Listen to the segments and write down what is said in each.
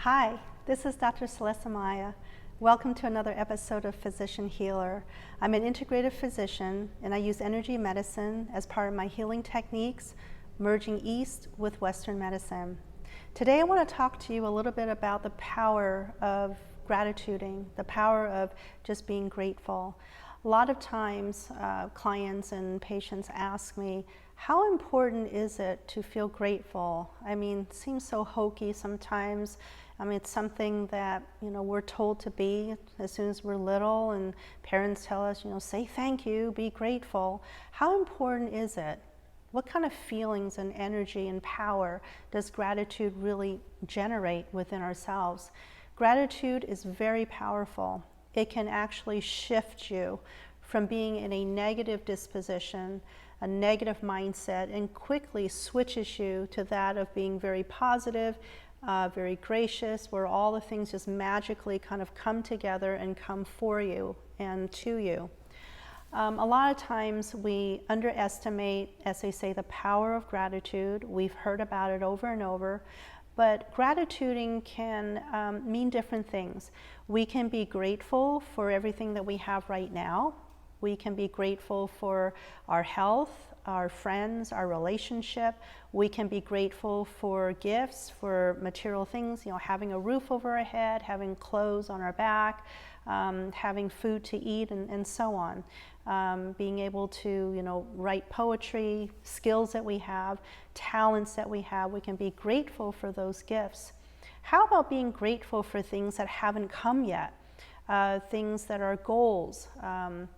Hi, this is Dr. Celeste Amaya. Welcome to another episode of Physician Healer. I'm an integrative physician and I use energy medicine as part of my healing techniques, merging East with Western medicine. Today I want to talk to you a little bit about the power of gratituding, the power of just being grateful. A lot of times clients and patients ask me, how important is it to feel grateful? I mean, it seems so hokey sometimes. I mean, it's something that, we're told to be as soon as we're little, and parents tell us, say thank you, be grateful. How important is it? What kind of feelings and energy and power does gratitude really generate within ourselves? Gratitude is very powerful. It can actually shift you from being in a negative disposition, a negative mindset, and quickly switches you to that of being very positive, very gracious, where all the things just magically kind of come together and come for you and to you. A lot of times we underestimate, as they say, the power of gratitude. We've heard about it over and over, but gratituding can mean different things. We can be grateful for everything that we have right now. We can be grateful for our health, our friends, our relationship. We can be grateful for gifts, for material things, having a roof over our head, having clothes on our back, having food to eat, and so on. Being able to, write poetry, skills that we have, talents that we have, we can be grateful for those gifts. How about being grateful for things that haven't come yet? Things that are goals,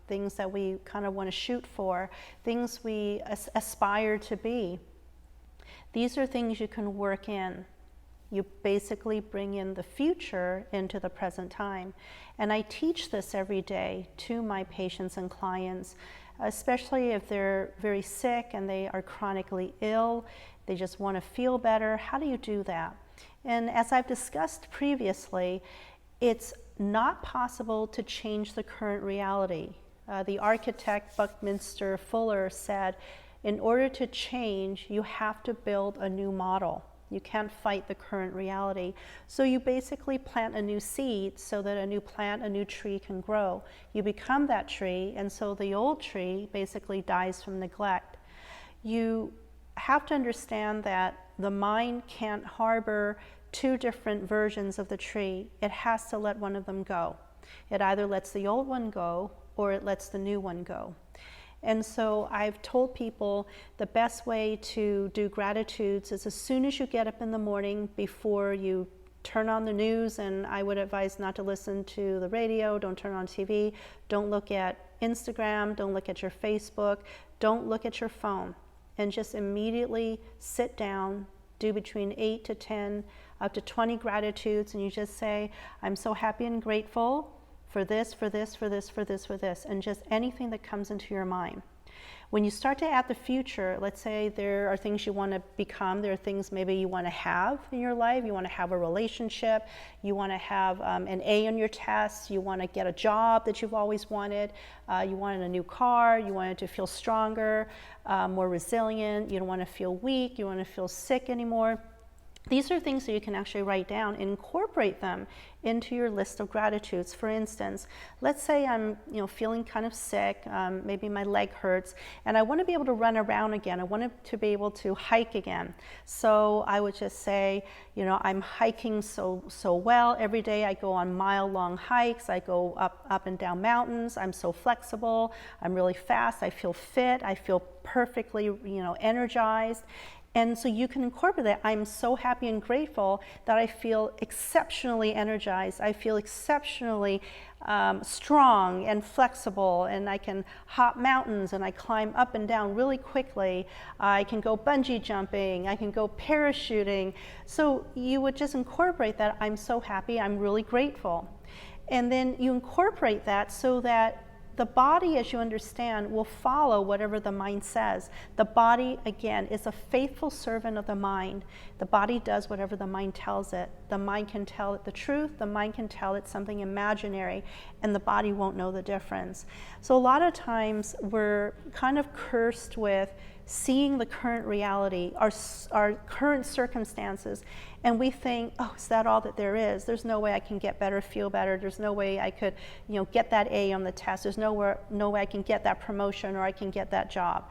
things that we kind of want to shoot for, things we aspire to be. These are things you can work in. You basically bring in the future into the present time. And I teach this every day to my patients and clients, especially if they're very sick and they are chronically ill, they just want to feel better. How do you do that? And as I've discussed previously, it's not possible to change the current reality. The architect Buckminster Fuller said, in order to change, you have to build a new model. You can't fight the current reality. So you basically plant a new seed so that a new plant, a new tree can grow. You become that tree, and so the old tree basically dies from neglect. You have to understand that the mind can't harbor two different versions of the tree. It has to let one of them go. It either lets the old one go or it lets the new one go. And so I've told people the best way to do gratitudes is as soon as you get up in the morning, before you turn on the news, and I would advise not to listen to the radio, don't turn on TV, don't look at Instagram, don't look at your Facebook, don't look at your phone, and just immediately sit down, do between 8 to 10, up to 20 gratitudes, and you just say, I'm so happy and grateful for this, for this, for this, for this, for this, and just anything that comes into your mind. When you start to add the future, let's say there are things you want to become, there are things maybe you want to have in your life, you want to have a relationship, you want to have an A on your test, you want to get a job that you've always wanted, you wanted a new car, you wanted to feel stronger, more resilient, you don't want to feel weak, you don't want to feel sick anymore. These are things that you can actually write down and incorporate them into your list of gratitudes. For instance, let's say I'm feeling kind of sick, maybe my leg hurts, and I want to be able to run around again. I want to be able to hike again. So I would just say, I'm hiking so well. Every day I go on mile-long hikes. I go up and down mountains. I'm so flexible. I'm really fast. I feel fit. I feel perfectly energized. And so you can incorporate that. I'm so happy and grateful that I feel exceptionally energized. I feel exceptionally strong and flexible, and I can hop mountains and I climb up and down really quickly. I can go bungee jumping, I can go parachuting. So you would just incorporate that. I'm so happy, I'm really grateful. And then you incorporate that so that the body, as you understand, will follow whatever the mind says. The body, again, is a faithful servant of the mind. The body does whatever the mind tells it. The mind can tell it the truth, the mind can tell it something imaginary, and the body won't know the difference. So a lot of times we're kind of cursed with seeing the current reality, our current circumstances, and we think, oh, is that all that there is? There's no way I can get better, feel better. There's no way I could, get that A on the test. There's no way I can get that promotion or I can get that job.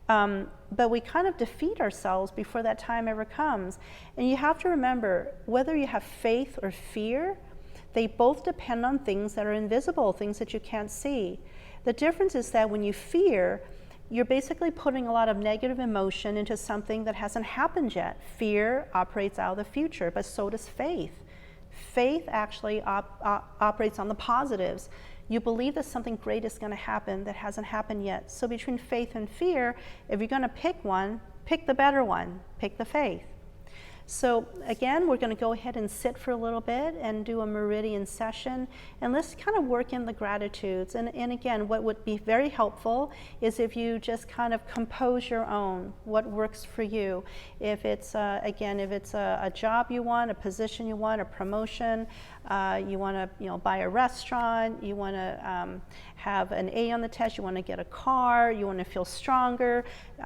But we kind of defeat ourselves before that time ever comes. And you have to remember, whether you have faith or fear, they both depend on things that are invisible, things that you can't see. The difference is that when you fear, you're basically putting a lot of negative emotion into something that hasn't happened yet. Fear operates out of the future, but so does faith. Faith actually operates on the positives. You believe that something great is going to happen that hasn't happened yet. So between faith and fear, if you're going to pick one, pick the better one, pick the faith. So again, we're going to go ahead and sit for a little bit and do a meridian session, and let's kind of work in the gratitudes. And again, what would be very helpful is if you just kind of compose your own, what works for you. If it's, a job you want, a position you want, a promotion, you want to buy a restaurant, you want to have an A on the test, you want to get a car, you want to feel stronger,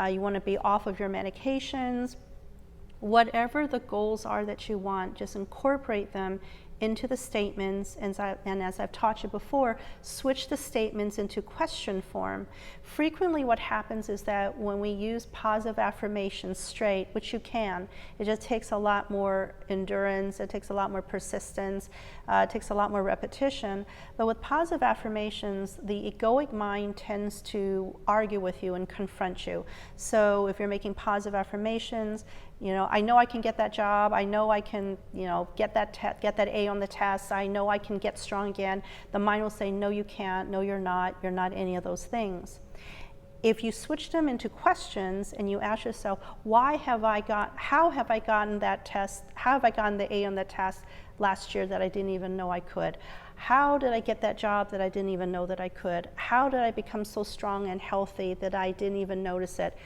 you want to be off of your medications. Whatever the goals are that you want, just incorporate them into the statements, and as I've taught you before, switch the statements into question form. Frequently what happens is that when we use positive affirmations straight, which you can, it just takes a lot more endurance, it takes a lot more persistence, it takes a lot more repetition. But with positive affirmations, the egoic mind tends to argue with you and confront you. So if you're making positive affirmations, I know I can get that job. I know I can, get that A on the test. I know I can get strong again. The mind will say, no, you can't. No, you're not. You're not any of those things. If you switch them into questions and you ask yourself, how have I gotten that test? How have I gotten the A on the test last year that I didn't even know I could? How did I get that job that I didn't even know that I could? How did I become so strong and healthy that I didn't even notice it?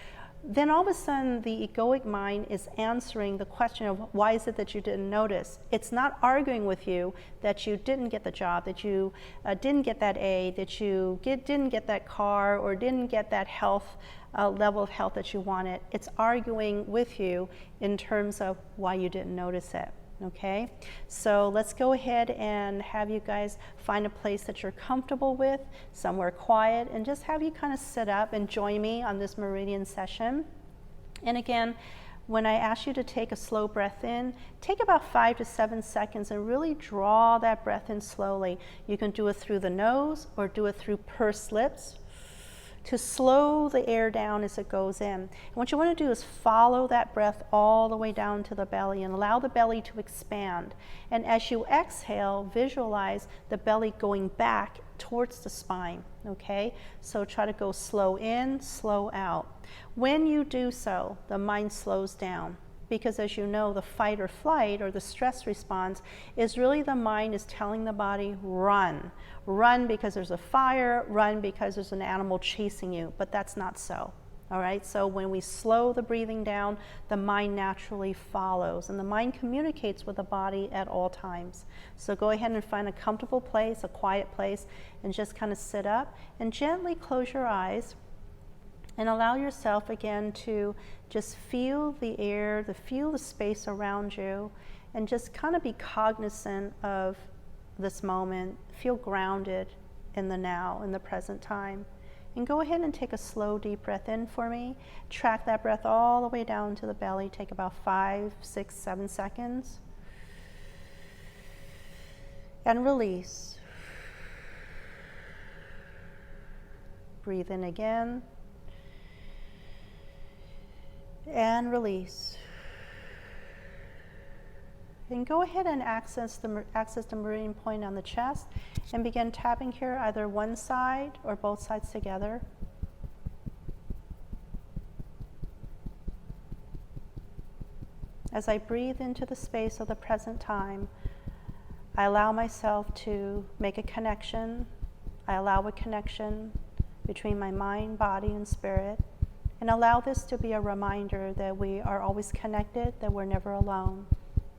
Then all of a sudden the egoic mind is answering the question of why is it that you didn't notice. It's not arguing with you that you didn't get the job, that you didn't get that A, that you didn't get that car, or didn't get that health level of health that you wanted. It's arguing with you in terms of why you didn't notice it. Okay, so let's go ahead and have you guys find a place that you're comfortable with, somewhere quiet, and just have you kind of sit up and join me on this meridian session. And again, when I ask you to take a slow breath in, take about 5 to 7 seconds and really draw that breath in slowly. You can do it through the nose or do it through pursed lips, to slow the air down as it goes in. And what you want to do is follow that breath all the way down to the belly and allow the belly to expand. And as you exhale, visualize the belly going back towards the spine, okay? So try to go slow in, slow out. When you do so, the mind slows down. Because as you know, the fight or flight or the stress response is really the mind is telling the body, run. Run because there's a fire, run because there's an animal chasing you, but that's not so. All right, so when we slow the breathing down, the mind naturally follows, and the mind communicates with the body at all times. So go ahead and find a comfortable place, a quiet place, and just kind of sit up and gently close your eyes. And allow yourself again to just feel the air, feel the space around you, and just kind of be cognizant of this moment. Feel grounded in the now, in the present time. And go ahead and take a slow, deep breath in for me. Track that breath all the way down to the belly. Take about 5, 6, 7 seconds. And release. Breathe in again. And release. And go ahead and access the meridian point on the chest and begin tapping here, either one side or both sides together. As I breathe into the space of the present time, I allow myself to make a connection. I allow a connection between my mind, body, and spirit. And allow this to be a reminder that we are always connected, that we're never alone.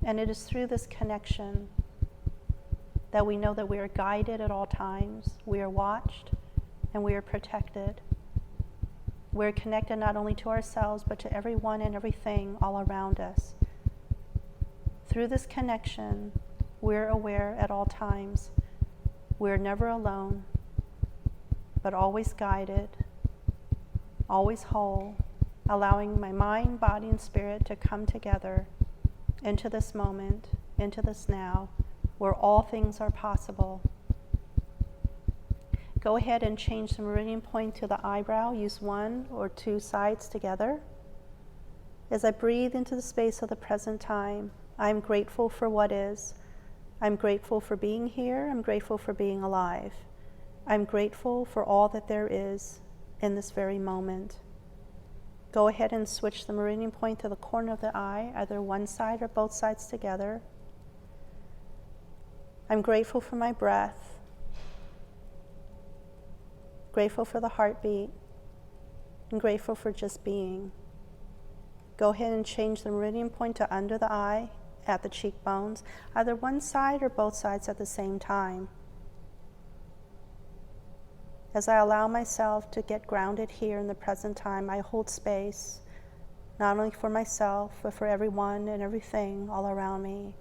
And it is through this connection that we know that we are guided at all times, we are watched, and we are protected. We're connected not only to ourselves, but to everyone and everything all around us. Through this connection, we're aware at all times. We're never alone, but always guided, always whole, allowing my mind, body, and spirit to come together into this moment, into this now, where all things are possible. Go ahead and change the meridian point to the eyebrow. Use one or two sides together. As I breathe into the space of the present time, I'm grateful for what is. I'm grateful for being here. I'm grateful for being alive. I'm grateful for all that there is in this very moment. Go ahead and switch the meridian point to the corner of the eye, either one side or both sides together. I'm grateful for my breath. Grateful for the heartbeat. And grateful for just being. Go ahead and change the meridian point to under the eye, at the cheekbones, either one side or both sides at the same time. As I allow myself to get grounded here in the present time, I hold space, not only for myself, but for everyone and everything all around me.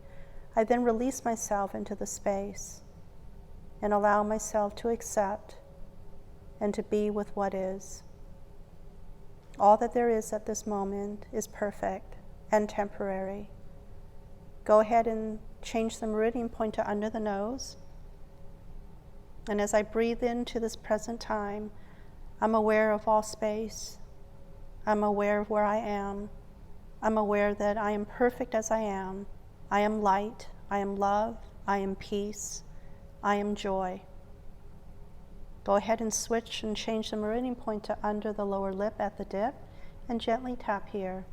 I then release myself into the space and allow myself to accept and to be with what is. All that there is at this moment is perfect and temporary. Go ahead and change the meridian point to under the nose. And as I breathe into this present time, I'm aware of all space. I'm aware of where I am. I'm aware that I am perfect as I am. I am light. I am love. I am peace. I am joy. Go ahead and switch and change the meridian point to under the lower lip at the dip and gently tap here.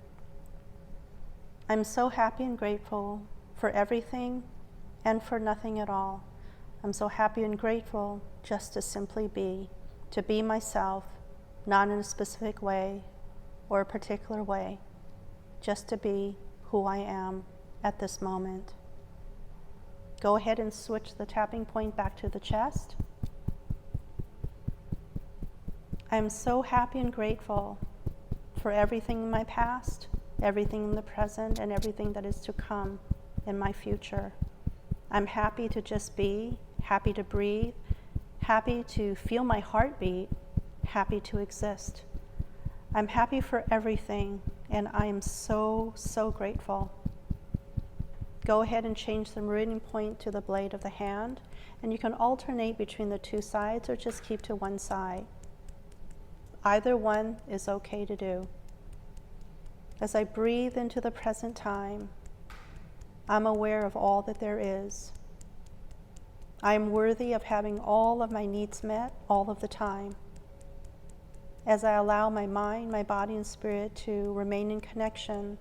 I'm so happy and grateful for everything and for nothing at all. I'm so happy and grateful just to simply be, to be myself, not in a specific way or a particular way, just to be who I am at this moment. Go ahead and switch the tapping point back to the chest. I'm so happy and grateful for everything in my past, everything in the present, and everything that is to come in my future. I'm happy to just be, happy to breathe, happy to feel my heartbeat, happy to exist. I'm happy for everything, and I am so, so grateful. Go ahead and change the meridian point to the blade of the hand, and you can alternate between the two sides or just keep to one side. Either one is okay to do. As I breathe into the present time, I'm aware of all that there is. I am worthy of having all of my needs met all of the time. As I allow my mind, my body, and spirit to remain in connection,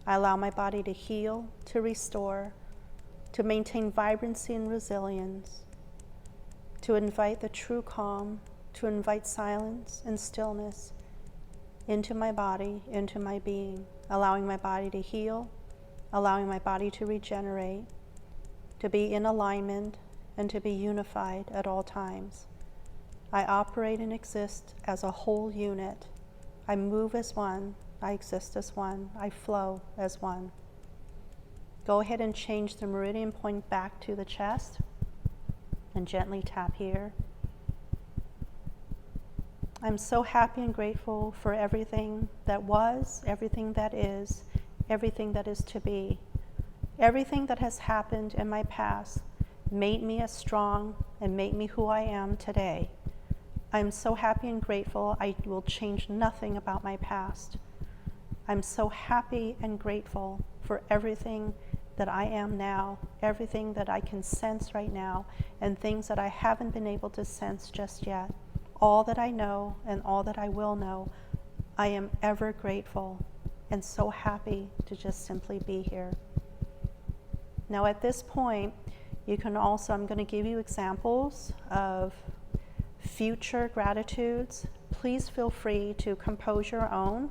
I allow my body to heal, to restore, to maintain vibrancy and resilience, to invite the true calm, to invite silence and stillness into my body, into my being, allowing my body to heal, allowing my body to regenerate, to be in alignment, and to be unified at all times. I operate and exist as a whole unit. I move as one. I exist as one. I flow as one. Go ahead and change the meridian point back to the chest and gently tap here. I'm so happy and grateful for everything that was, everything that is to be. Everything that has happened in my past made me as strong and made me who I am today. I'm so happy and grateful. I will change nothing about my past. I'm so happy and grateful for everything that I am now, everything that I can sense right now, and things that I haven't been able to sense just yet. All that I know and all that I will know, I am ever grateful and so happy to just simply be here. Now at this point, you can also, I'm going to give you examples of future gratitudes. Please feel free to compose your own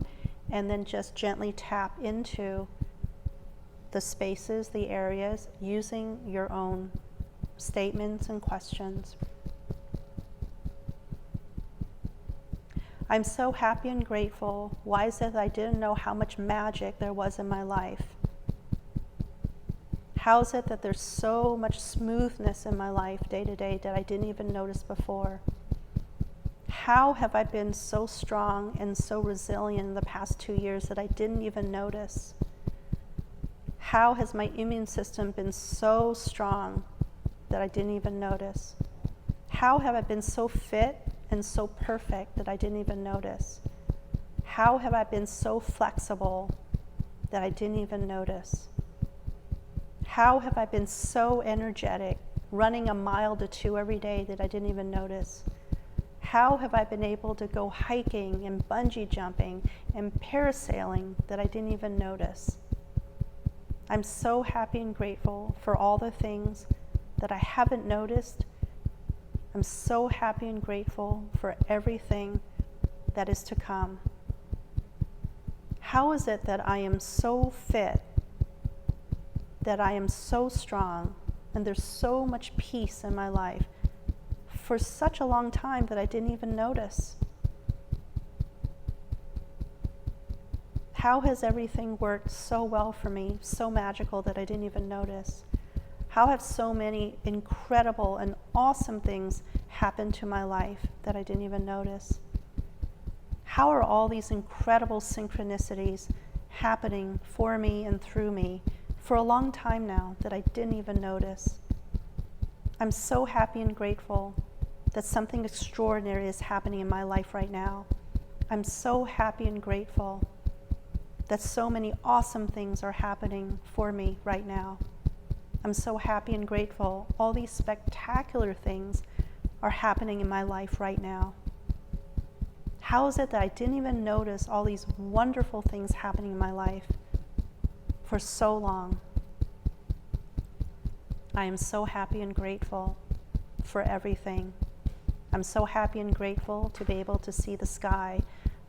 and then just gently tap into the spaces, the areas, using your own statements and questions. I'm so happy and grateful. Why is it that I didn't know how much magic there was in my life? How is it that there's so much smoothness in my life day to day that I didn't even notice before? How have I been so strong and so resilient in the past 2 years that I didn't even notice? How has my immune system been so strong that I didn't even notice? How have I been so fit and so perfect that I didn't even notice? How have I been so flexible that I didn't even notice? How have I been so energetic, running a mile to 2 every day that I didn't even notice? How have I been able to go hiking and bungee jumping and parasailing that I didn't even notice? I'm so happy and grateful for all the things that I haven't noticed. I'm so happy and grateful for everything that is to come. How is it that I am so fit, that I am so strong, and there's so much peace in my life for such a long time that I didn't even notice? How has everything worked so well for me, so magical that I didn't even notice? How have so many incredible and awesome things happened to my life that I didn't even notice? How are all these incredible synchronicities happening for me and through me for a long time now that I didn't even notice? I'm so happy and grateful that something extraordinary is happening in my life right now. I'm so happy and grateful that so many awesome things are happening for me right now. I'm so happy and grateful all these spectacular things are happening in my life right now. How is it that I didn't even notice all these wonderful things happening in my life for so long? I am so happy and grateful for everything. I'm so happy and grateful to be able to see the sky.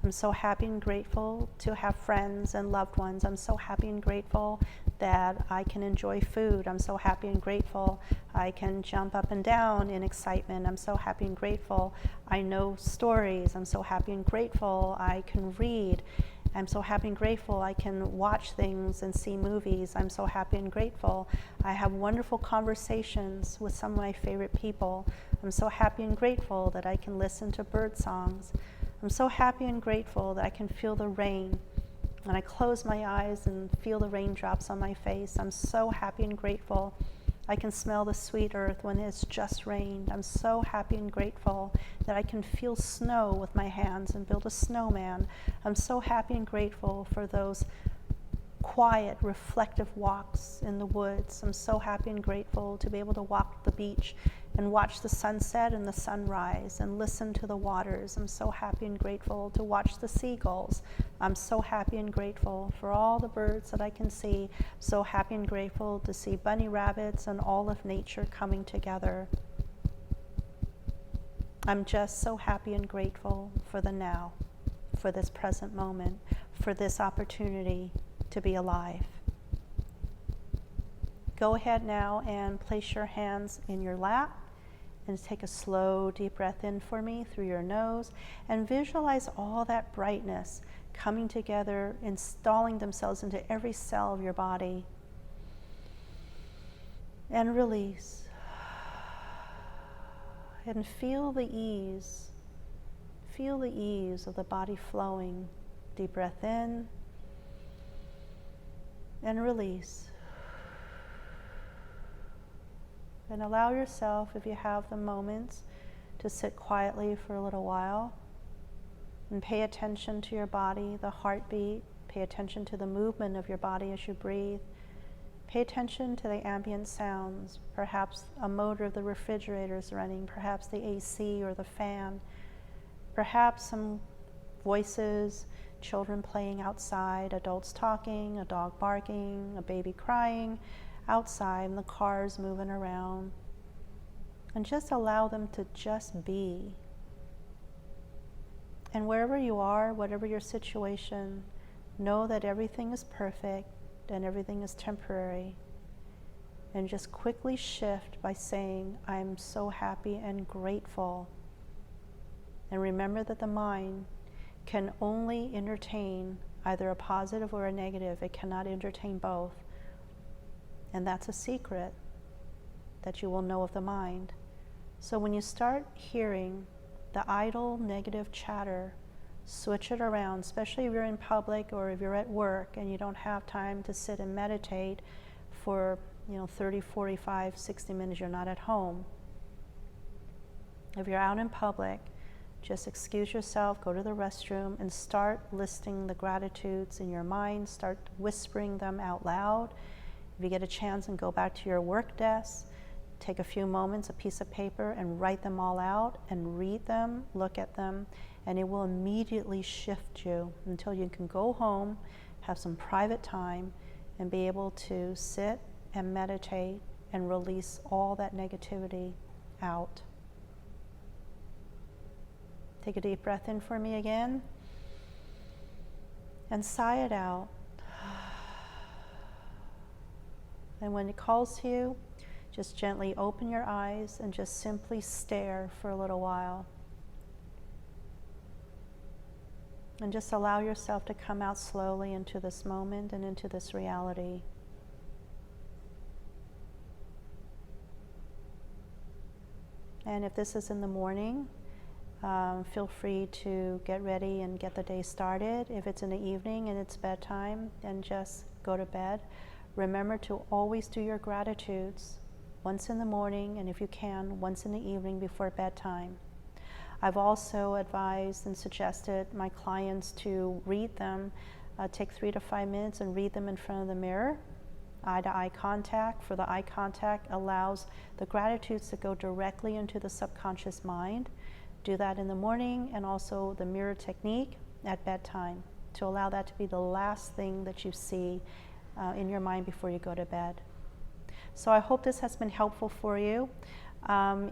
I'm so happy and grateful to have friends and loved ones. I'm so happy and grateful that I can enjoy food. I'm so happy and grateful I can jump up and down in excitement. I'm so happy and grateful I know stories. I'm so happy and grateful I can read. I'm so happy and grateful I can watch things and see movies. I'm so happy and grateful I have wonderful conversations with some of my favorite people. I'm so happy and grateful that I can listen to bird songs. I'm so happy and grateful that I can feel the rain when I close my eyes and feel the raindrops on my face. I'm so happy and grateful I can smell the sweet earth when it's just rained. I'm so happy and grateful that I can feel snow with my hands and build a snowman. I'm so happy and grateful for those quiet, reflective walks in the woods. I'm so happy and grateful to be able to walk the beach and watch the sunset and the sunrise and listen to the waters. I'm so happy and grateful to watch the seagulls. I'm so happy and grateful for all the birds that I can see. So happy and grateful to see bunny rabbits and all of nature coming together. I'm just so happy and grateful for the now, for this present moment, for this opportunity to be alive. Go ahead now and place your hands in your lap and take a slow, deep breath in for me through your nose and visualize all that brightness coming together, installing themselves into every cell of your body. And release. And feel the ease. Feel the ease of the body flowing. Deep breath in and release. And allow yourself, if you have the moments, to sit quietly for a little while and pay attention to your body, the heartbeat. Pay attention to the movement of your body as you breathe. Pay attention to the ambient sounds. Perhaps a motor of the refrigerator is running, perhaps the AC or the fan, perhaps some voices, children playing outside, adults talking, a dog barking, a baby crying outside, and the cars moving around. And just allow them to just be. And wherever you are, whatever your situation, know that everything is perfect and everything is temporary. And just quickly shift by saying, I'm so happy and grateful. And remember that the mind can only entertain either a positive or a negative. It cannot entertain both. And that's a secret that you will know of the mind. So when you start hearing the idle negative chatter, switch it around, especially if you're in public or if you're at work and you don't have time to sit and meditate for 30, 45, 60 minutes, you're not at home. If you're out in public, just excuse yourself, go to the restroom, and start listing the gratitudes in your mind. Start whispering them out loud. If you get a chance, and go back to your work desk, take a few moments, a piece of paper, and write them all out and read them, look at them, and it will immediately shift you until you can go home, have some private time, and be able to sit and meditate and release all that negativity out. Take a deep breath in for me again, and sigh it out. And when it calls to you, just gently open your eyes and just simply stare for a little while. And just allow yourself to come out slowly into this moment and into this reality. And if this is in the morning, feel free to get ready and get the day started. If it's in the evening and it's bedtime, then just go to bed. Remember to always do your gratitudes once in the morning, and if you can, once in the evening before bedtime. I've also advised and suggested my clients to read them, take 3 to 5 minutes and read them in front of the mirror, eye-to-eye contact. For the eye contact allows the gratitudes to go directly into the subconscious mind. Do that in the morning, and also the mirror technique at bedtime to allow that to be the last thing that you see in your mind before you go to bed. So I hope this has been helpful for you.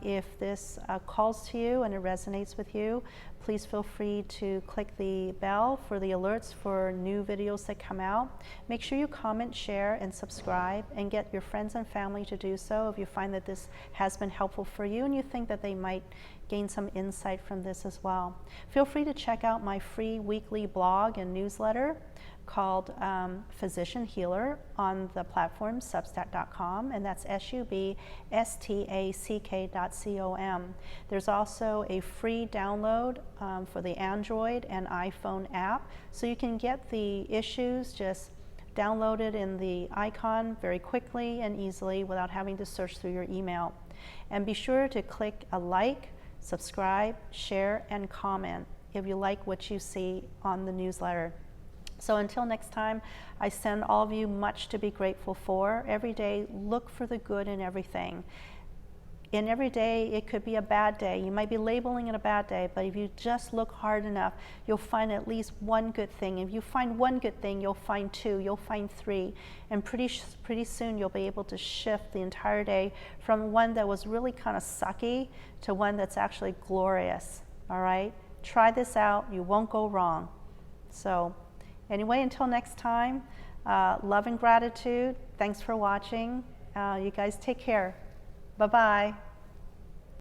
If this calls to you and it resonates with you, please feel free to click the bell for the alerts for new videos that come out. Make sure you comment, share, and subscribe, and get your friends and family to do so if you find that this has been helpful for you and you think that they might gain some insight from this as well. Feel free to check out my free weekly blog and newsletter called Physician Healer on the platform substack.com, and that's substack.com. There's also a free download for the Android and iPhone app, so you can get the issues just downloaded in the icon very quickly and easily without having to search through your email. And be sure to click a like, subscribe, share, and comment if you like what you see on the newsletter. So until next time, I send all of you much to be grateful for. Every day, look for the good in everything. In every day, it could be a bad day. You might be labeling it a bad day, but if you just look hard enough, you'll find at least one good thing. If you find one good thing, you'll find 2, you'll find 3, and pretty soon you'll be able to shift the entire day from one that was really kind of sucky to one that's actually glorious, all right? Try this out, you won't go wrong. So anyway, until next time, love and gratitude. Thanks for watching. You guys take care. Bye-bye.